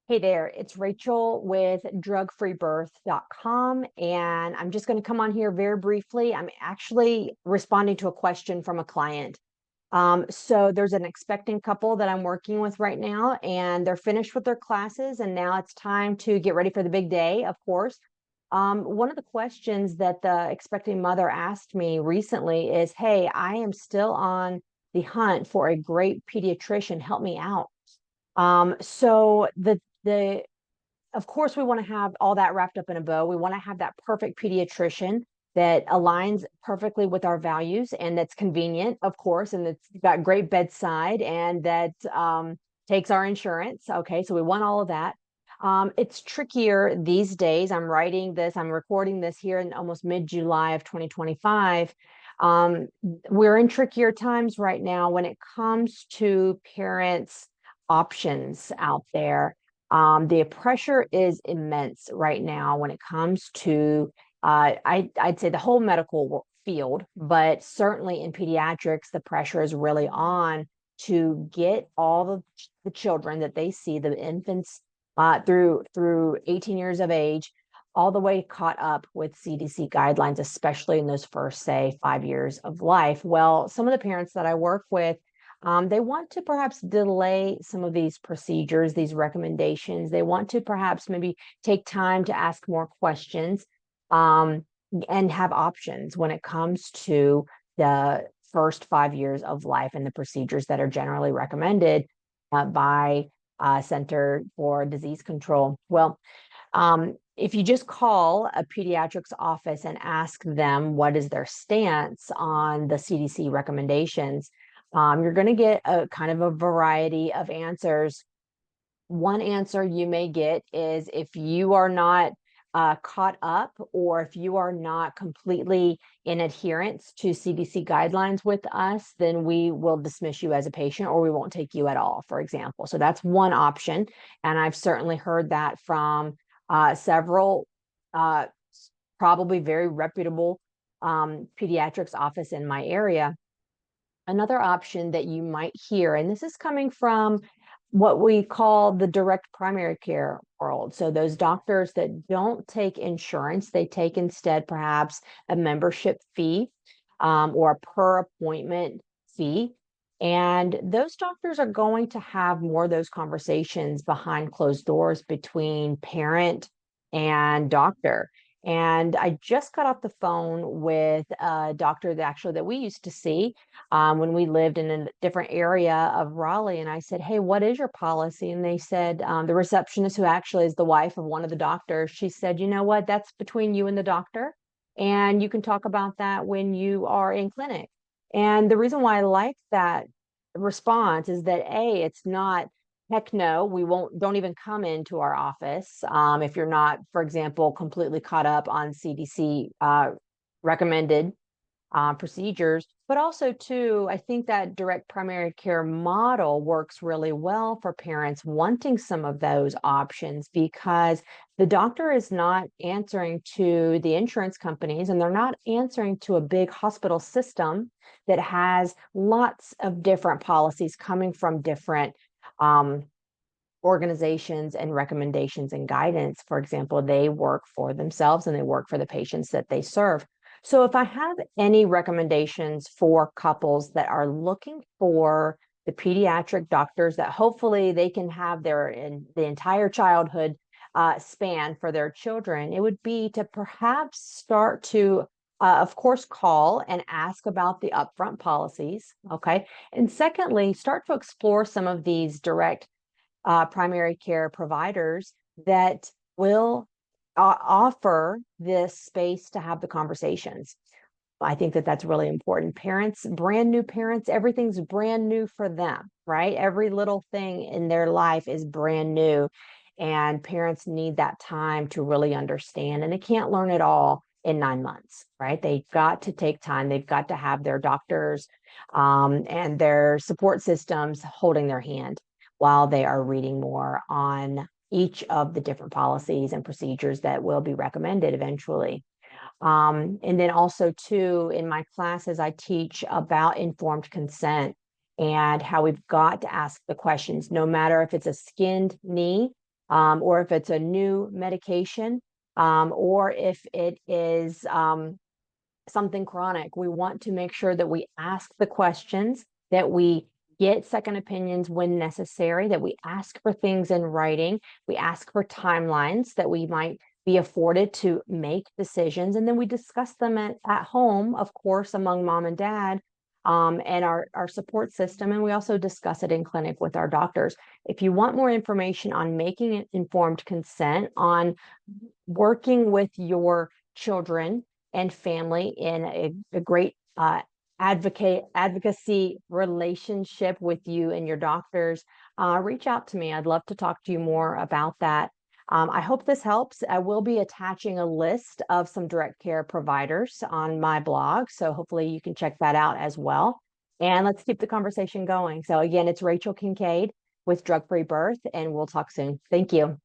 Hey there, it's Rachel with drugfreebirth.com, and I'm just going to come on here very briefly. I'm actually responding to a question from a client. So there's an expecting couple that I'm working with right now, and they're finished with their classes, and now it's time to get ready for the big day, of course. One of the questions that the expecting mother asked me recently is, "Hey, I am still on the hunt for a great pediatrician. Help me out." So the of course we want to have all that wrapped up in a bow. We want to have that perfect pediatrician that aligns perfectly with our values and that's convenient, of course, and that's got great bedside and that takes our insurance. Okay, so we want all of that. It's trickier these days. I'm recording this here in almost mid-July of 2025. We're in trickier times right now when it comes to parents' options out there. The pressure is immense right now when it comes to, I'd say the whole medical field, but certainly in pediatrics, the pressure is really on to get all of the children that they see, the infants through 18 years of age, all the way caught up with CDC guidelines, especially in those first, say, 5 years of life. Well, some of the parents that I work with, they want to perhaps delay some of these procedures, these recommendations. They want to perhaps maybe take time to ask more questions, um, and have options when it comes to the first 5 years of life and the procedures that are generally recommended by Center for Disease Control. Well, if you just call a pediatrics office and ask them what is their stance on the CDC recommendations, you're going to get a kind of a variety of answers. One answer you may get is if you are not caught up, or if you are not completely in adherence to CDC guidelines with us, then we will dismiss you as a patient or we won't take you at all, for example. So that's one option. And I've certainly heard that from several uh, probably very reputable pediatrics office in my area. Another option that you might hear, and this is coming from what we call the direct primary care world. So those doctors that don't take insurance, they take instead perhaps a membership fee, or a per appointment fee. And those doctors are going to have more of those conversations behind closed doors between parent and doctor. And I just got off the phone with a doctor that we used to see when we lived in a different area of Raleigh. And I said, "Hey, what is your policy?" And they said, the receptionist, who actually is the wife of one of the doctors, she said, "You know what? That's between you and the doctor. And you can talk about that when you are in clinic." And the reason why I like that response is that A, it's not, heck no, we won't, don't even come into our office if you're not, for example, completely caught up on CDC recommended procedures. But also, too, I think that direct primary care model works really well for parents wanting some of those options because the doctor is not answering to the insurance companies and they're not answering to a big hospital system that has lots of different policies coming from different um, organizations and recommendations and guidance. For example, they work for themselves and they work for the patients that they serve. So if I have any recommendations for couples that are looking for the pediatric doctors that hopefully they can have in the entire childhood span for their children, it would be to perhaps start to of course, call and ask about the upfront policies. Okay. And secondly, start to explore some of these direct primary care providers that will offer this space to have the conversations. I think that that's really important. Parents, brand new parents, everything's brand new for them, right? Every little thing in their life is brand new. And parents need that time to really understand. And they can't learn it all in 9 months, right? They've got to take time. They've got to have their doctors and their support systems holding their hand while they are reading more on each of the different policies and procedures that will be recommended eventually. And then also too, in my classes, I teach about informed consent and how we've got to ask the questions, no matter if it's a skinned knee or if it's a new medication, or if it is something chronic. We want to make sure that we ask the questions, that we get second opinions when necessary, that we ask for things in writing, we ask for timelines that we might be afforded to make decisions, and then we discuss them at home, of course, among mom and dad, and our support system, and we also discuss it in clinic with our doctors. If you want more information on making informed consent, on working with your children and family in a great advocacy relationship with you and your doctors, reach out to me. I'd love to talk to you more about that. I hope this helps. I will be attaching a list of some direct care providers on my blog, so hopefully you can check that out as well. And let's keep the conversation going. So again, it's Rachel Kincaid with Drug Free Birth, and we'll talk soon. Thank you.